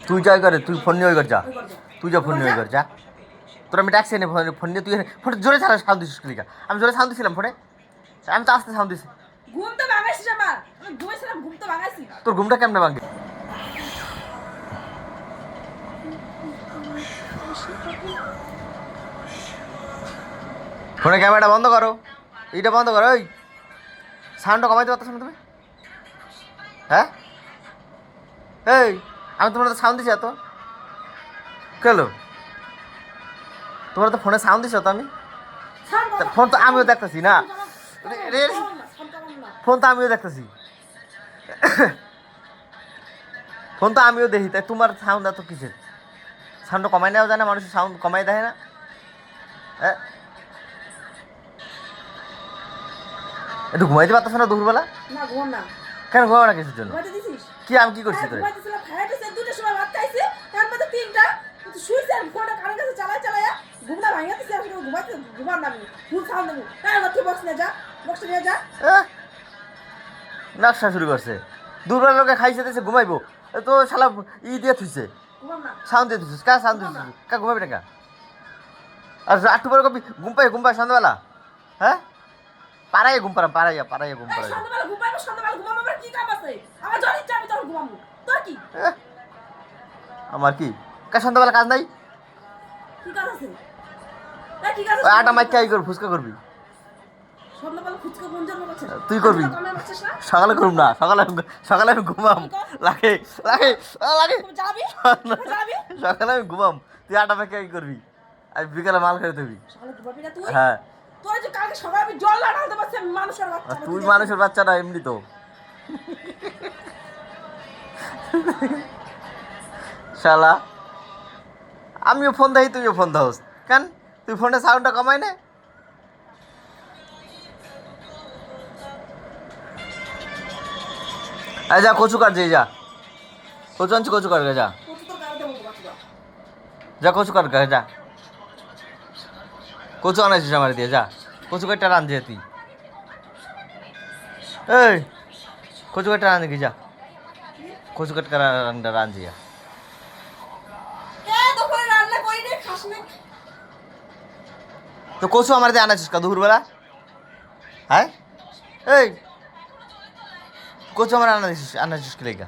তুই যাই করে, তুই ফোন নিয়ে ওই কর যা, তুই যা ফোন নিয়ে ওই কর যা। তোর আমি ডাকছি এনে ফোন নিয়ে, তুই ফোন জোরে ছাড়া সাউন্ড দিছিস ক্লিকা। আমি জোরে সাউন্ড দিছিলাম ফোনে, আমি তো আস্তে সাউন্ড দিছি। ঘুম তো ভাঙাইছিস আমার, আমি ঘুমাইছিলাম, ঘুম তো ভাঙাইছি। তোর ঘুমটা কেমনে ভাঙে? ফোনে ক্যামেরাটা বন্ধ করো, এইটা বন্ধ করো। ওই সাউন্ডটা কমাইতে পারতেছ না তুমি? হ্যাঁ এই আমি তোমার তো সাউন্ড দিছি এত কেলো? তোমার তো ফোনে সাউন্ড দিছো তো আমি? ফোন তো আমিও দেখতেছি না, ফোন তো আমিও দেখতেছি, ফোন তো আমিও দেখি। তাই তোমার সাউন্ড এত কিসের? সাউন্ডটা কমাই নেওয়া যায় না? মানুষের সাউন্ড কমাই দেয় না? হ্যাঁ, একটু ঘুমাইতে পারতেছ না দুপুরবেলা? না ঘুম না। কেন ঘুমাবো না কিসের জন্য? ঘুমাইতে দিছিস? কি আমি কি করছি তোরে? ঘুমাইতেছিলাম, খাইতেছে, দুটোর সময় ভাত খাইছে, তার মধ্যে 3টা তুই শুইছিস আর ফোনটা কানের কাছে চালায়া ঘুমটা ভাঙাতেছিস। আমি ঘুমাইতে ঘুমান না, আমি ফুল সাউন্ড দেবো। তাই তুই বক্স নিয়ে যা, বক্সটা নিয়ে যা। নকশা শুরু করছে, দুপুরবেলা লোকে খাইছে দিয়েছে ঘুমাইবো, তো শালা ই দিয়ে থুইছে, ঘুমাম না। সাউন্ড দিয়ে থুইছিস। কা সাউন্ড দিছিস? কা ঘুমাবি না কা? আর একটু পরে কবি ঘুম পাই সন্ধ্যাবেলা? হ্যাঁ, পাড়াইয়া ঘুম ঘুম এই সন্ধ্যাবেলা ঘুমাবো, সন্ধ্যাবেলা ঘুমাবো, আমার কি কাম আছে? আমার যখন ইচ্ছা আমি তখন ঘুমাবো। তোর কি? আমার কি কা সন্ধ্যাবেলা কাজ নাই? কি কাজ আছে? এই কি কাজ ওই আছে? আটা মাইকা ই করবি, ফুচকা করবি, সন্ধ্যাবেলা ফুচকা কোন জন্য করছিস? তুই করবি। সকালে করুম না, সকালে আমি ঘুমাম, লাগে লাগে লাগে, তুমি যাবি? যাবি? সকালে আমি ঘুমাম, তুই আটা মাইকা কি করবি? আমি বিকালে মাল খেতে দিবি। সকালে ঘুমাবি না তুই? হ্যাঁ, তোর যে কালকে সকালে আমি জল না ঢালতে পারছি, আমি মানুষের বাচ্চা। তুই মানুষের বাচ্চা না এমনি তো। শালা আমিও ফোন দেই, তুইও ফোন দাওস কেন? তুই ফোনের সাউন্ডটা কমাই না? আয় যা কচু কাট, যা কচু আনছি, কচু কাট যা, যা কচু কাট যা, কচু আনাইছিস আমার দিয়ে, যা কচু কাটটা রাঁধে তুই। এই কচু কাটটা রাঁধে কি, যা কচু কাট রাঁধে যা। তো কচু আমার দিয়ে আনাইছিস কা দুপুরবেলা? হ্যাঁ, এই কচু আমার আনাইছিস কি লেগা?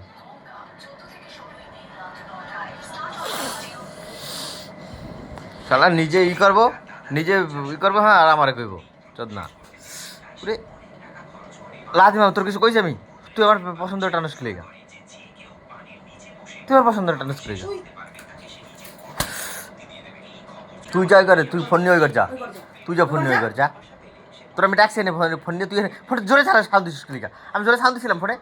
শালা নিজে ই করবো, নিজে ই করবো, হ্যাঁ, আর আমারে কইব চোদ না রে লাদি মাম। তোর কিছু কইছি আমি? তুই আমার পছন্দের টানুস কি লেগা? তুই আমার পছন্দের টানুস কি লেগা? তুই যাই করে, তুই ফোন নিয়ে ওই কর যা, তুই যা ফোন নিয়ে ওই কর যা। তোর আমি ডাকছি এনে ফোন নিয়ে, তুই ফোন জোরে ছাড়া সাউন্ড দিছিস কি লেগা? আমি জোরে সাউন্ড দিছিলাম ফোনে,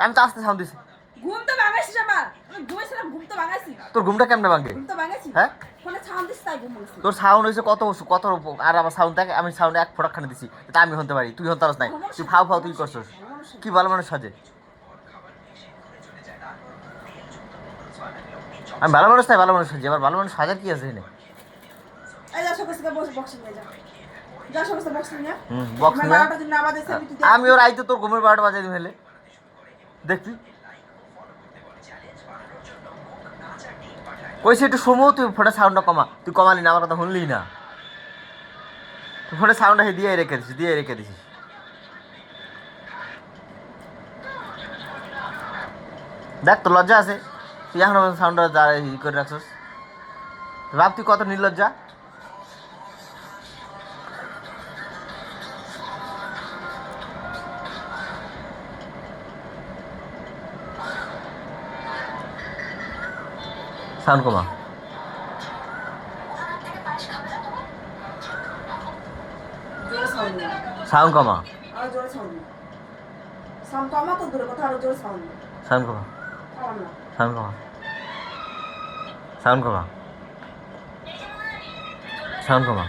আমি তো আস্তে সাউন্ড দিছি। ঘুম তো ভাঙাইছিস আমার, আমি ঘুমাইছিলাম, ঘুম তো ভাঙাইছি। তোর ঘুমটা কেমনে ভাঙে? ঘুম তো ভাঙাইছি। হ্যাঁ, ফোনে সাউন্ড দিছিস তাই ঘুম ভাঙাইছি। তোর সাউন্ড হয়েছে কত কত, আর আমার সাউন্ড দেখ, আমি সাউন্ড এক ফোটাক খানে দিছি, তা আমি হতে পারি, তুই হতে পারস নাই। তুই ফাও তুই করছিস কি? ভালো মানুষ সাজে? আমি ভালো মানুষ তাই ভালো মানুষ সাজি, আবার ভালো মানুষ সাজার কি আছে এনে? এই যা সকাল থেকে বক্স নিয়ে যা, যা সকাল বক্স নিয়ে। বক্স নিয়ে 12টা দিন না বাজে আমি তুই আমি ওর আইতে তোর ঘুমের 12টা বাজাই দিম হেলে দেখবি। কইছে একটু সময়, তুই ফোনের সাউন্ডটা কমা, তুই কমালি না, আমার কথা শুনলি না। তুই ফোনের সাউন্ডটা দিয়ে রেখে দিছিস। দেখ তোর লজ্জা আছে, তুই এখন সাউন্ডটা ই করে রাখছিস, ভাব তুই কত নির্লজ্জা। সাউন্ড কমা, জোরে সাউন্ড না। সাউন্ড কমা, আর জোরে সাউন্ড না। সাউন্ড কমা তো দূরে কথা, আর জোরে সাউন্ড না। সাউন্ড কমা, আমার না। সাউন্ড কমা, সাউন্ড কমা, সাউন্ড কমা।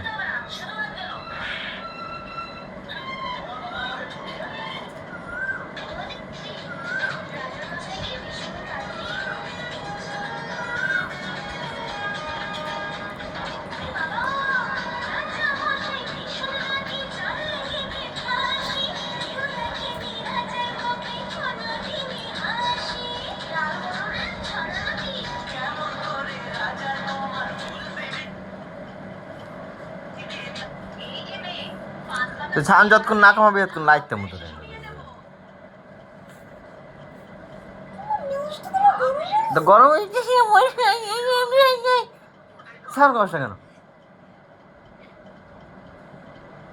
তো সাউন্ড যতক্ষণ না কমাবি ততক্ষণ লাইটটা মতো দেয় তো গরম হয়েছে সাউন্ড কমাসটা কেন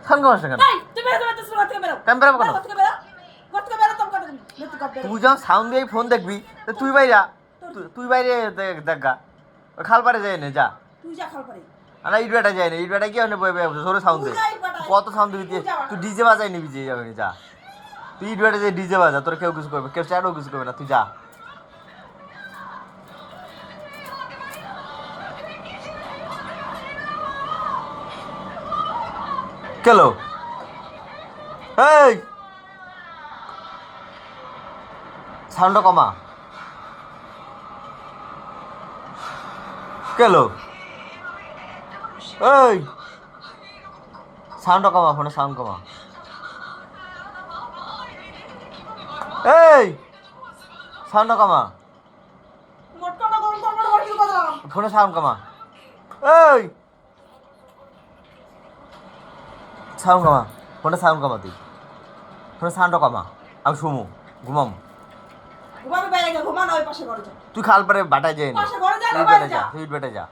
সাউন্ড কমাসটা কেন এই তুমি বেরো তুমি তো ঘর থেকে বেরো কেন বেরোবো কেন ঘর থেকে বেরো ঘর থেকে বেরো তুমি কথা তুমি কর বেরো তুই যখন সাউন্ড দিয়ে ফোন দেখবি তো তুই বাইরা তুই বাইরে দেখা খাল পারে যায় না যা তুই যা খাল পারে না ইট বেটা যায় না ইট বেটা কি হয় সরে সাউন্ড দে কত সাউন্ড দিবি তুই ডিজে বাজাই নিবি যে যাবে যা তুই ইট বেটা যে ডিজে বাজা তোর কেউ কিছু করবে কেউ চ্যাটও কিছু করবে না তুই যা কেলো এই সাউন্ডটা কমা কেলো এই সাউন্ডটা কমা ফোনে সাউন্ড কমা এই সাউন্ডটা কমা মোটকাটা গরম করবার ঘর কি কথা ফোনে সাউন্ড কমা এই সাউন্ড কমা ফোনে সাউন্ড কমা তুই ফোনে সাউন্ডটা কমা আমি শুমু ঘুমাম ঘুমাবে বাইরে গিয়ে ঘুমা না ওই পাশে ঘরে যা তুই খাল পারে বাটায় যায় না পাশে ঘরে যা তুই বাইরে বেটা যা যা তুই বেটা যা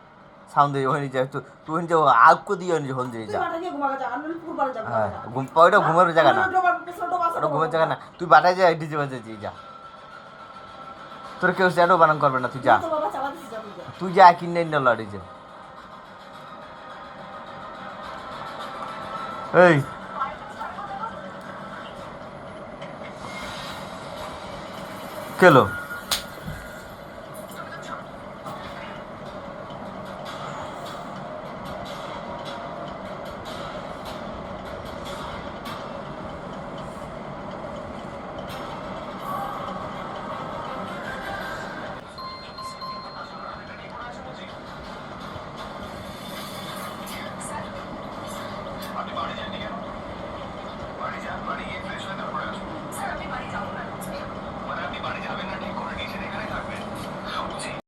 সাউন্ড দিয়ে ওখানে যা তুই যে আগ কো দিয়ে হন দিয়ে তুই যা বাটা গিয়ে ঘুমা যা আমি ফুটবল যা হ্যাঁ ওইটা ঘুমের জায়গা না ছোট বাসা ওটা ঘুমের জায়গা না তুই বাটায় যা ডিজে বাজে যা তোর কেউ চ্যাটও বানান করবে না তুই যা তো বাবা চালাতে যা তুই যা তুই যা কিনে না লড়ি যে এই কেলো